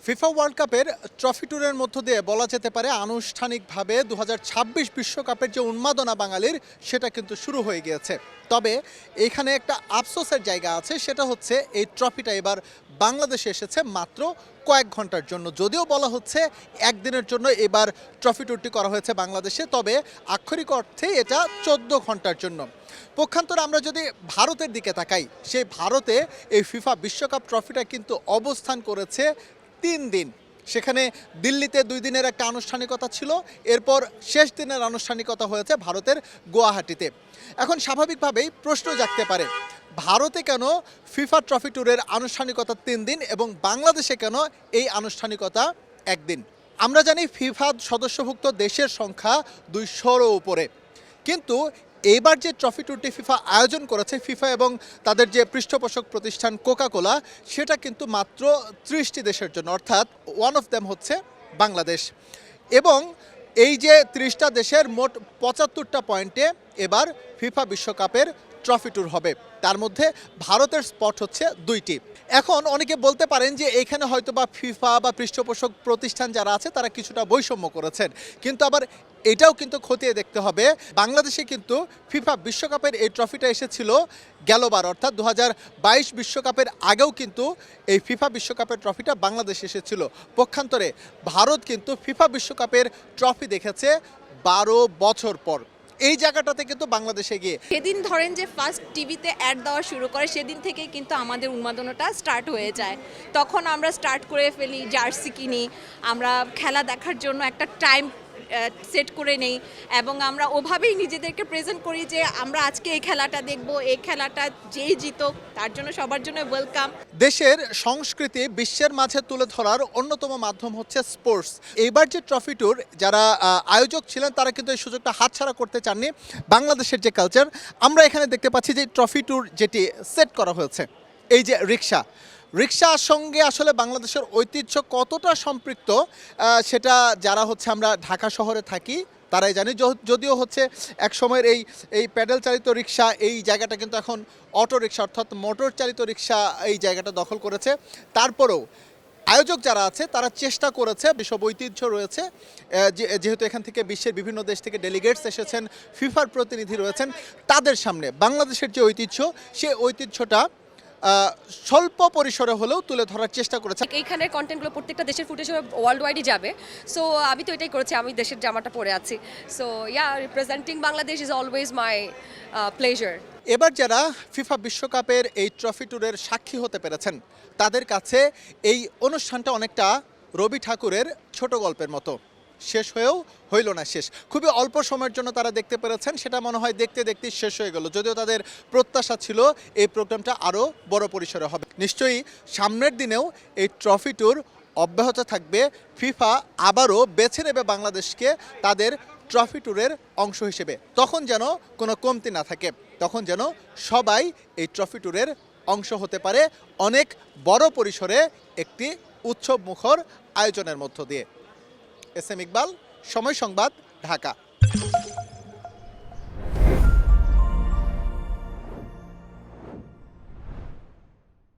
FIFA world কাপের trophy ট্যুরের মধ্য দিয়ে বলা যেতে পারে আনুষ্ঠানিকভাবে 2026 বিশ্বকাপের যে উন্মাদনা বাঙালির সেটা কিন্তু শুরু হয়ে গিয়েছে। তবে এখানে একটা আফসোসের জায়গা আছে, সেটা হচ্ছে এই ট্রফিটা এবার বাংলাদেশে এসেছে মাত্র কয়েক ঘন্টার জন্য। যদিও বলা হচ্ছে একদিনের জন্য এবার ট্রফি ট্যুরটি করা হয়েছে বাংলাদেশে, তবে আক্ষরিক অর্থে এটা 14 ঘন্টার জন্য। পক্ষান্তরে আমরা যদি ভারতের দিকে তাকাই, সেই ভারতে এই ফিফা বিশ্বকাপ ট্রফিটা কিন্তু অবস্থান করেছে 3 দিন। সেখানে দিল্লিতে 2 দিনের একটা আনুষ্ঠানিকতা ছিল, এরপর শেষ দিনের আনুষ্ঠানিকতা হয়েছে ভারতের গুয়াহাটিতে। এখন স্বাভাবিকভাবেই প্রশ্ন জাগতে পারে, ভারতে কেন ফিফা ট্রফি ট্যুরের আনুষ্ঠানিকতা 3 দিন এবং বাংলাদেশে কেন এই আনুষ্ঠানিকতা 1 দিন? আমরা জানি ফিফা সদস্যভুক্ত দেশের সংখ্যা 200-রও উপরে, কিন্তু এইবার যে ট্রফি ট্যুরটি ফিফা আয়োজন করেছে, ফিফা এবং তাদের যে পৃষ্ঠপোষক প্রতিষ্ঠান কোকাকোলা, সেটা কিন্তু মাত্র 30টি দেশের জন্য, অর্থাৎ ওয়ান অফ দ্যাম হচ্ছে বাংলাদেশ। এবং এই যে 30টা দেশের মোট 75টা পয়েন্টে এবার ফিফা বিশ্বকাপের ট্রফি ট্যুর হবে, তার মধ্যে ভারতের স্পট হচ্ছে 2টি। এখন অনেকে বলতে পারেন যে এখানে হয়তো বা ফিফা বা পৃষ্ঠপোষক প্রতিষ্ঠান যারা আছে তারা কিছুটা বৈষম্য করেছেন, কিন্তু আবার এটাও কিন্তু খতিয়ে দেখতে হবে, বাংলাদেশে কিন্তু ফিফা বিশ্বকাপের এই ট্রফিটা এসেছিল গেলবার, অর্থাৎ 2022 বিশ্বকাপের আগেও কিন্তু এই ফিফা বিশ্বকাপের ট্রফিটা বাংলাদেশে এসেছিল। পক্ষান্তরে ভারত কিন্তু ফিফা বিশ্বকাপের ট্রফি দেখেছে 12 বছর পর। এই জায়গাটাতে কিন্তু বাংলাদেশে গিয়ে সেদিন ধরেন যে ফার্স্ট টিভিতে অ্যাড দেওয়া শুরু করে, সেদিন থেকেই কিন্তু আমাদের উন্মাদনাটা স্টার্ট হয়ে যায়। তখন আমরা স্টার্ট করে ফেলি, জার্সি কিনি, আমরা খেলা দেখার জন্য একটা টাইম সেট করে নেই এবং আমরা ওভাবেই নিজেদেরকে প্রেজেন্ট করি যে আমরা আজকে এই খেলাটা দেখব, এই খেলাটা যেই জিতুক তার জন্য সবার জন্য ওয়েলকাম। দেশের সংস্কৃতি বিশ্বের মাঝে তুলে ধরার অন্যতম মাধ্যম হচ্ছে স্পোর্টস। এইবার যে ট্রফি ট্যুর যারা আয়োজক ছিলেন তারা কিন্তু এই সুযোগটা হাতছাড়া করতে চাননি। বাংলাদেশের যে কালচার আমরা এখানে দেখতে পাচ্ছি, যে ট্রফি ট্যুর যেটি সেট করা হয়েছে, এই যে রিক্সার সঙ্গে আসলে বাংলাদেশের ঐতিহ্য কতটা সম্পৃক্ত সেটা যারা হচ্ছে আমরা ঢাকা শহরে থাকি তারাই জানি। যদিও হচ্ছে এক সময়ের এই প্যাডেল চালিত রিক্সা এই জায়গাটা কিন্তু এখন অটো রিক্সা অর্থাৎ মোটর চালিত রিক্সা এই জায়গাটা দখল করেছে। তারপরেও আয়োজক যারা আছে তারা চেষ্টা করেছে, বিশ্বব ঐতিহ্য রয়েছে, যেহেতু এখান থেকে বিশ্বের বিভিন্ন দেশ থেকে ডেলিগেটস এসেছেন, ফিফার প্রতিনিধি রয়েছেন, তাদের সামনে বাংলাদেশের যে ঐতিহ্য সেই ঐতিহ্যটা স্বল্প পরিসরে হলেও তুলে ধরার চেষ্টা করেছে। এইখানের কন্টেন্টগুলো প্রত্যেকটা দেশের ফুটেজ ওয়ার্ল্ড ওয়াইডই যাবে। সো আমি তো এটাই করেছি, আমি দেশের জামাটা পরে আছি। So yeah, representing Bangladesh is always my pleasure. এবার যারা ফিফা বিশ্বকাপের এই ট্রফি ট্যুরের সাক্ষী হতে পেরেছেন, তাদের কাছে এই অনুষ্ঠানটা অনেকটা রবি ঠাকুরের ছোট গল্পের মতো, শেষ হয়েও হইল না শেষ। খুবই অল্প সময়ের জন্য তারা দেখতে পেরেছেন, সেটা মনে হয় দেখতে দেখতে শেষ হয়ে গেল, যদিও তাদের প্রত্যাশা ছিল এই প্রোগ্রামটা আরও বড় পরিসরে হবে। নিশ্চয়ই সামনের দিনেও এই ট্রফি ট্যুর অব্যাহত থাকবে। ফিফা আবারও বেছে নেবে বাংলাদেশকে তাদের ট্রফি ট্যুরের অংশ হিসেবে, তখন যেন কোনো কমতি না থাকে, তখন যেন সবাই এই ট্রফি ট্যুরের অংশ হতে পারে অনেক বড় পরিসরে একটি উৎসব মুখর আয়োজনের মধ্য দিয়ে। এস এম ইকবাল, সময় সংবাদ, ঢাকা।